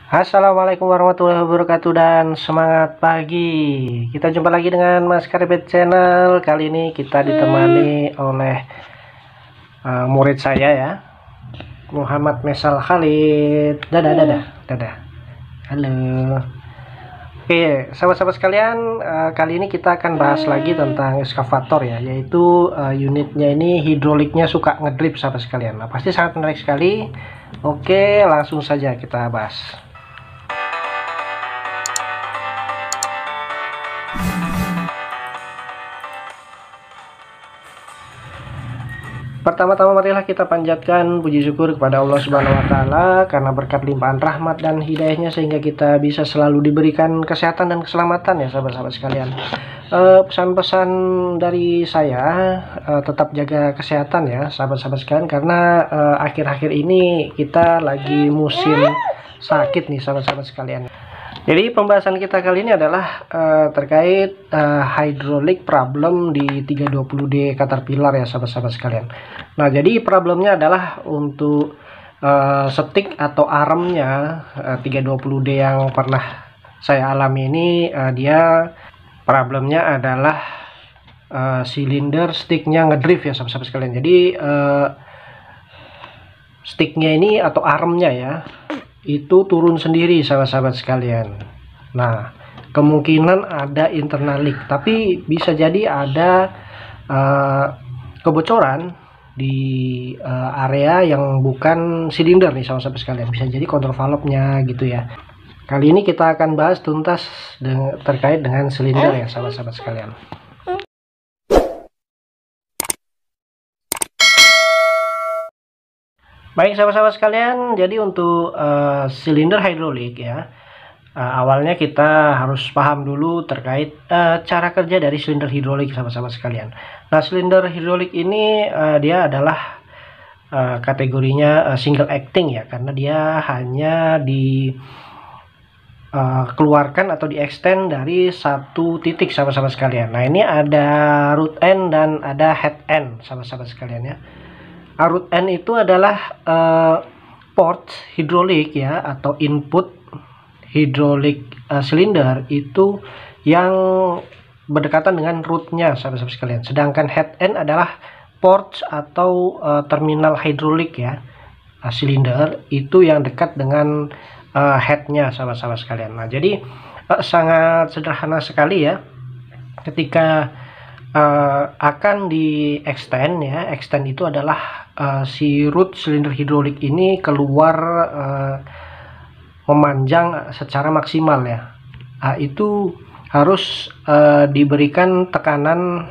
Assalamualaikum warahmatullahi wabarakatuh dan semangat pagi. Kita jumpa lagi dengan Mas Karibet Channel. Kali ini kita ditemani oleh murid saya ya, Muhammad Mesal Khalid. Dadah. Halo. Oke, sahabat-sahabat sekalian, kali ini kita akan bahas lagi tentang eskavator ya, yaitu unitnya ini hidroliknya suka ngedrip sahabat sekalian. Nah, pasti sangat menarik sekali. Oke, langsung saja kita bahas. Pertama-tama marilah kita panjatkan puji syukur kepada Allah Subhanahu wa taala karena berkat limpahan rahmat dan hidayahnya sehingga kita bisa selalu diberikan kesehatan dan keselamatan ya sahabat-sahabat sekalian. Pesan-pesan dari saya, tetap jaga kesehatan ya sahabat-sahabat sekalian, karena akhir-akhir ini kita lagi musim sakit nih sahabat-sahabat sekalian. Jadi pembahasan kita kali ini adalah terkait hydraulic problem di 320D Caterpillar ya sahabat-sahabat sekalian. Nah, jadi problemnya adalah untuk stick atau armnya 320D yang pernah saya alami ini, dia problemnya adalah silinder sticknya ngedrift ya sahabat-sahabat sekalian. Jadi sticknya ini atau armnya ya itu turun sendiri sahabat-sahabat sekalian. Nah, kemungkinan ada internal leak, tapi bisa jadi ada kebocoran di area yang bukan silinder nih sahabat-sahabat sekalian. Bisa jadi kontrol valve-nya gitu ya. Kali ini kita akan bahas tuntas terkait dengan silinder ya sahabat-sahabat sekalian. Baik sahabat-sahabat sekalian, jadi untuk silinder hidrolik ya, awalnya kita harus paham dulu terkait cara kerja dari silinder hidrolik sahabat-sahabat sekalian. Nah, silinder hidrolik ini dia adalah kategorinya single acting ya, karena dia hanya keluarkan atau di extend dari satu titik sahabat-sahabat sekalian. Nah, ini ada root end dan ada head end sahabat-sahabat sekalian ya. Root end itu adalah port hidrolik ya, atau input hidrolik silinder itu yang berdekatan dengan rootnya sahabat-sahabat sekalian. Sedangkan head end adalah port atau terminal hidrolik ya, silinder itu yang dekat dengan headnya sahabat-sahabat sekalian. Nah, jadi sangat sederhana sekali ya, ketika akan di extend ya. Extend itu adalah si root silinder hidrolik ini keluar memanjang secara maksimal ya. Itu harus diberikan tekanan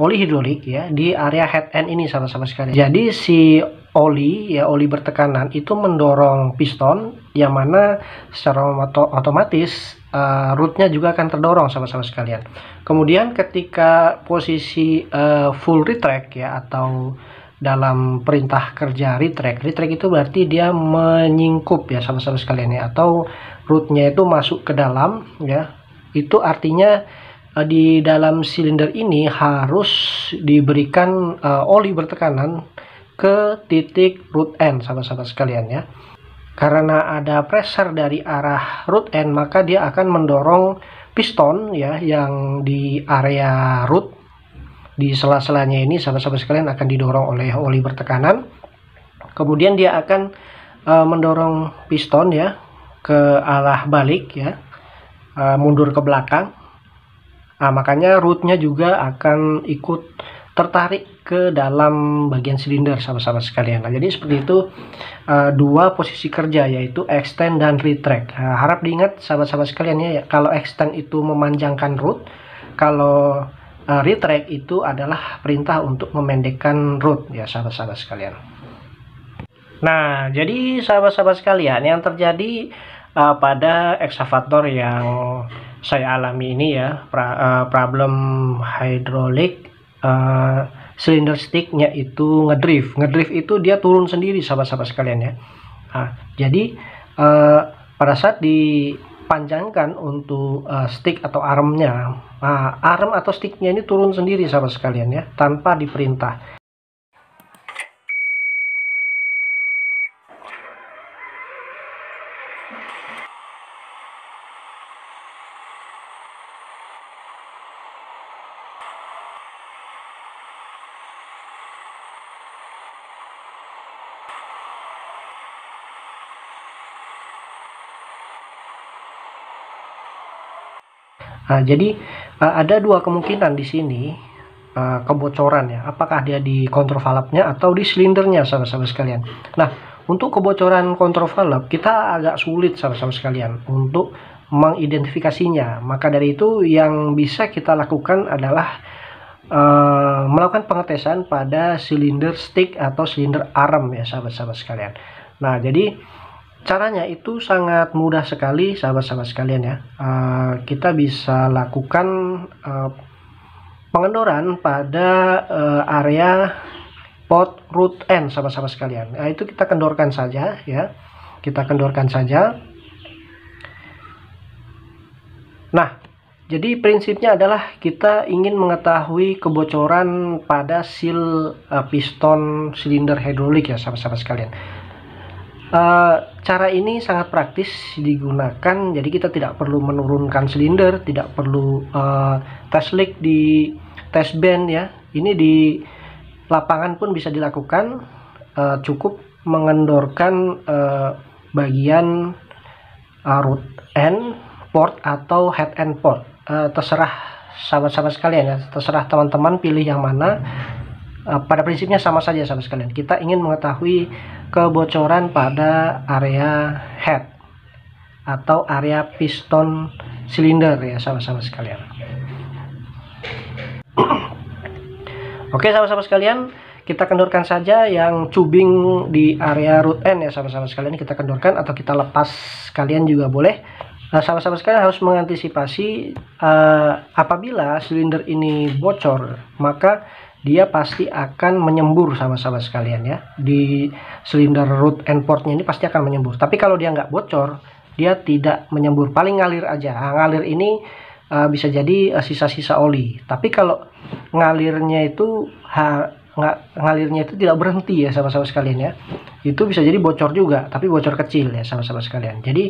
oli hidrolik ya di area head end ini sahabat-sahabat sekalian. Jadi si oli bertekanan itu mendorong piston, yang mana secara otomatis rootnya juga akan terdorong sahabat-sahabat sekalian. Kemudian ketika posisi full retract ya, atau dalam perintah kerja retract itu berarti dia menyingkup ya sahabat-sahabat sekalian ya, atau rootnya itu masuk ke dalam ya. Itu artinya di dalam silinder ini harus diberikan oli bertekanan ke titik root end sahabat-sahabat sekalian ya. Karena ada pressure dari arah root end, maka dia akan mendorong piston ya yang di area root, di sela-selanya ini sahabat-sahabat sekalian akan didorong oleh oli bertekanan. Kemudian dia akan mendorong piston ya ke arah balik ya, mundur ke belakang. Nah, makanya rootnya juga akan ikut tertarik ke dalam bagian silinder sahabat-sahabat sekalian. Nah, jadi seperti itu dua posisi kerja, yaitu extend dan retract. Nah, harap diingat sahabat-sahabat sekalian ya, kalau extend itu memanjangkan root, kalau retract itu adalah perintah untuk memendekkan root ya sahabat-sahabat sekalian. Nah, jadi sahabat-sahabat sekalian, yang terjadi pada ekskavator yang saya alami ini ya, problem hidrolik silinder sticknya itu ngedrift itu dia turun sendiri sahabat-sahabat sekalian ya. Nah, jadi pada saat dipanjangkan untuk stick atau armnya, arm atau sticknya ini turun sendiri sahabat sekalian ya, tanpa diperintah. Nah, jadi ada dua kemungkinan di sini kebocoran ya. Apakah dia di kontrol valve-nya atau di silindernya, sahabat-sahabat sekalian. Nah, untuk kebocoran kontrol valve kita agak sulit, sahabat-sahabat sekalian, untuk mengidentifikasinya. Maka dari itu yang bisa kita lakukan adalah melakukan pengetesan pada silinder stick atau silinder arm ya, sahabat-sahabat sekalian. Nah, jadi caranya itu sangat mudah sekali, sahabat-sahabat sekalian ya. Kita bisa lakukan pengendoran pada area port root end, sahabat-sahabat sekalian. Nah, itu kita kendorkan saja ya. Kita kendorkan saja. Nah, jadi prinsipnya adalah kita ingin mengetahui kebocoran pada seal piston silinder hidrolik ya, sahabat-sahabat sekalian. Cara ini sangat praktis digunakan, jadi kita tidak perlu menurunkan silinder, tidak perlu tes leak di test band ya. Ini di lapangan pun bisa dilakukan, cukup mengendorkan bagian root end port atau head end port. Terserah sahabat-sahabat sekalian ya, terserah teman-teman pilih yang mana. Pada prinsipnya sama saja, sahabat sekalian. Kita ingin mengetahui kebocoran pada area head atau area piston silinder ya, sahabat-sahabat sekalian. Oke, sahabat-sahabat sekalian, kita kendorkan saja yang tubing di area root end ya, sahabat-sahabat sekalian. Kita kendorkan atau kita lepas sekalian juga boleh. Sahabat-sahabat sekalian harus mengantisipasi apabila silinder ini bocor, maka dia pasti akan menyembur, sahabat-sahabat sekalian ya. Di silinder root end portnya ini pasti akan menyembur. Tapi kalau dia nggak bocor, dia tidak menyembur, paling ngalir aja. Ngalir ini bisa jadi sisa-sisa oli. Tapi kalau ngalirnya itu tidak berhenti ya, sahabat-sahabat sekalian ya. Itu bisa jadi bocor juga, tapi bocor kecil ya, sahabat-sahabat sekalian. Jadi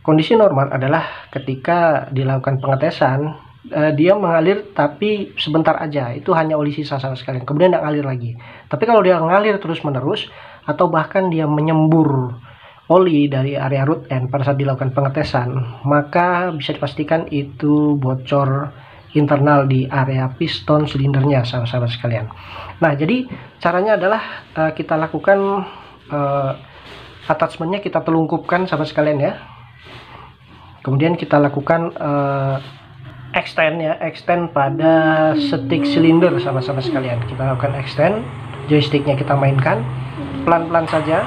kondisi normal adalah ketika dilakukan pengetesan, dia mengalir tapi sebentar aja, itu hanya oli sisa, sahabat sekalian, kemudian tidak ngalir lagi. Tapi kalau dia ngalir terus menerus atau bahkan dia menyembur oli dari area root end pada saat dilakukan pengetesan, maka bisa dipastikan itu bocor internal di area piston silindernya, sahabat-sahabat sekalian. Nah, jadi caranya adalah kita lakukan attachmentnya, kita telungkupkan, sahabat sekalian ya. Kemudian kita lakukan extend pada stick silinder, sahabat-sahabat sekalian. Kita lakukan extend, joysticknya kita mainkan pelan-pelan saja.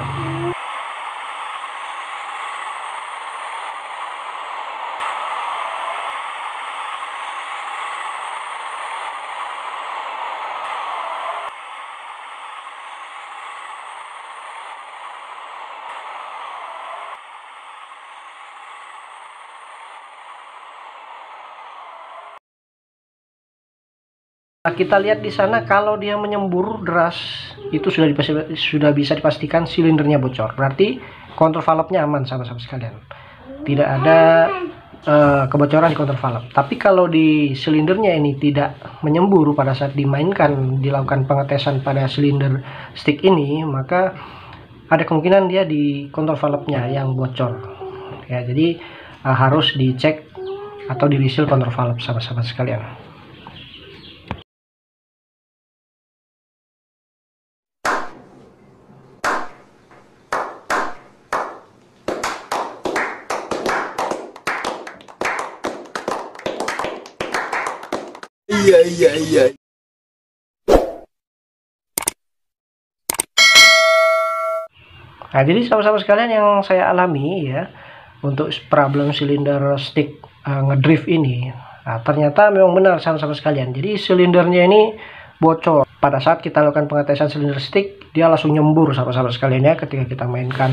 Kita lihat di sana, kalau dia menyembur deras itu sudah bisa dipastikan silindernya bocor. Berarti kontrol valve-nya aman, sahabat-sahabat sekalian. Tidak ada kebocoran di kontrol valve. Tapi kalau di silindernya ini tidak menyembur pada saat dimainkan, dilakukan pengetesan pada silinder stick ini, maka ada kemungkinan dia di kontrol valve-nya yang bocor. Ya, jadi harus dicek atau di reseal kontrol valve, sahabat-sahabat sekalian. Iya. Nah, jadi sahabat-sahabat sekalian, yang saya alami ya untuk problem silinder stick ngedrift ini, nah, ternyata memang benar, sahabat-sahabat sekalian. Jadi silindernya ini bocor pada saat kita lakukan pengetesan silinder stick, dia langsung nyembur, sahabat-sahabat sekalian ya. Ketika kita mainkan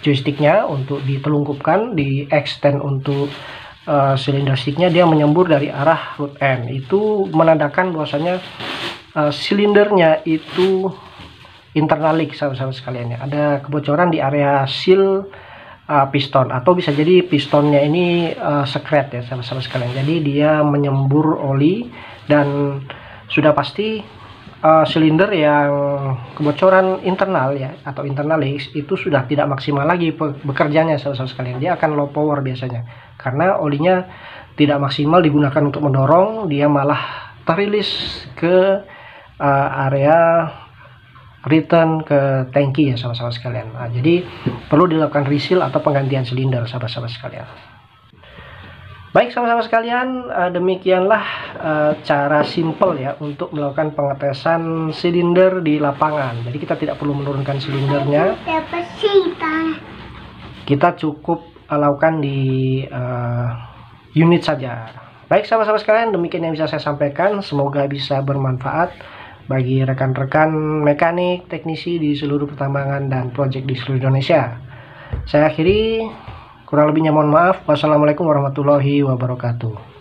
joysticknya untuk ditelungkupkan, di extend untuk silinder sticknya, dia menyembur dari arah root end. Itu menandakan bahwasanya silindernya itu internal leak sahabat-sahabat sekalian ya. Ada kebocoran di area seal piston, atau bisa jadi pistonnya ini sekret ya sahabat-sahabat sekalian. Jadi dia menyembur oli, dan sudah pasti silinder yang kebocoran internal ya, atau internal leak itu sudah tidak maksimal lagi bekerjanya sahabat-sahabat sekalian. Dia akan low power biasanya karena olinya tidak maksimal digunakan untuk mendorong, dia malah terilis ke area return ke tangki ya sahabat-sahabat sekalian. Nah, jadi perlu dilakukan reseal atau penggantian silinder sahabat-sahabat sekalian. Baik sahabat-sahabat sekalian, demikianlah cara simple ya untuk melakukan pengetesan silinder di lapangan. Jadi kita tidak perlu menurunkan silindernya, kita cukup lakukan di unit saja. Baik sahabat-sahabat sekalian, demikian yang bisa saya sampaikan. Semoga bisa bermanfaat bagi rekan-rekan mekanik, teknisi di seluruh pertambangan dan proyek di seluruh Indonesia. Saya akhiri, kurang lebihnya mohon maaf. Wassalamualaikum warahmatullahi wabarakatuh.